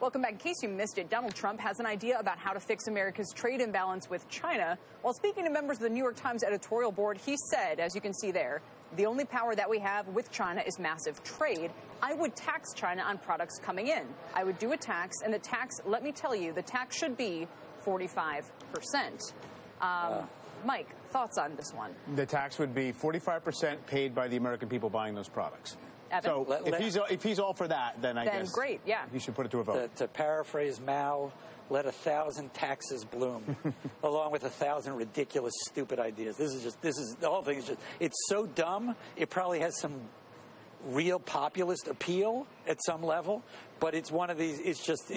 Welcome back. In case you missed it, Donald Trump has an idea about how to fix America's trade imbalance with China. While speaking to members of the New York Times editorial board, he said, as you can see there, the only power that we have with China is massive trade. I would tax China on products coming in. I would do a tax, and the tax, let me tell you, the tax should be 45%. Mike, thoughts on this one? The tax would be 45% paid by the American people buying those products. Evan? So if he's all for that, then I guess great, yeah. you should put it to a vote. To paraphrase Mao, let 1,000 taxes bloom, along with 1,000 ridiculous, stupid ideas. The whole thing is just, it's so dumb, it probably has some real populist appeal at some level, but it's one of these,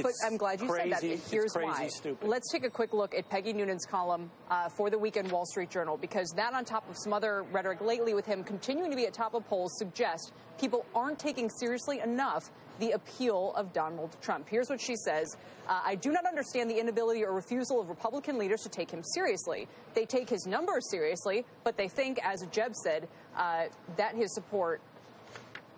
but I'm glad you said that. Here's why. Stupid. Let's take a quick look at Peggy Noonan's column for the weekend Wall Street Journal, because that, on top of some other rhetoric lately with him continuing to be at top of polls, suggests people aren't taking seriously enough the appeal of Donald Trump. Here's what she says. I do not understand the inability or refusal of Republican leaders to take him seriously. They take his numbers seriously, but they think, as Jeb said, that his support,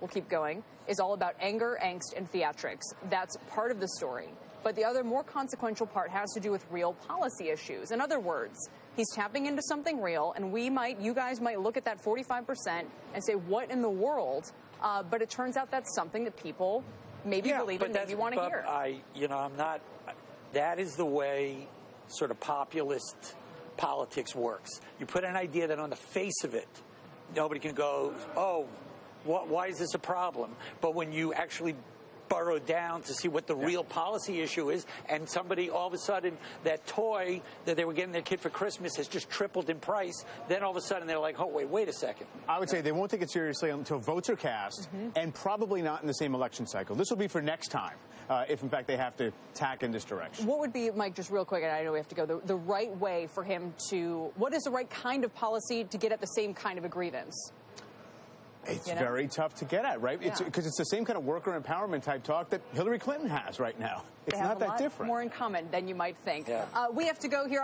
we'll keep going, is all about anger, angst, and theatrics. That's part of the story. But the other more consequential part has to do with real policy issues. In other words, he's tapping into something real, and you guys might look at that 45% and say, what in the world? But it turns out that's something that people maybe believe and maybe want to hear. That is the way sort of populist politics works. You put an idea that on the face of it, nobody can go, oh, why is this a problem? But when you actually burrow down to see what the real policy issue is, and somebody all of a sudden, that toy that they were getting their kid for Christmas has just tripled in price, then all of a sudden they're like, oh, wait a second. I would say they won't take it seriously until votes are cast, and probably not in the same election cycle. This will be for next time, if in fact they have to tack in this direction. What would be, Mike, just real quick, and I know we have to go, the right way for him to, what is the right kind of policy to get at the same kind of a grievance? It's very tough to get at, right? Because it's the same kind of worker empowerment type talk that Hillary Clinton has right now. It's not that different. More in common than you might think. Yeah. We have to go here on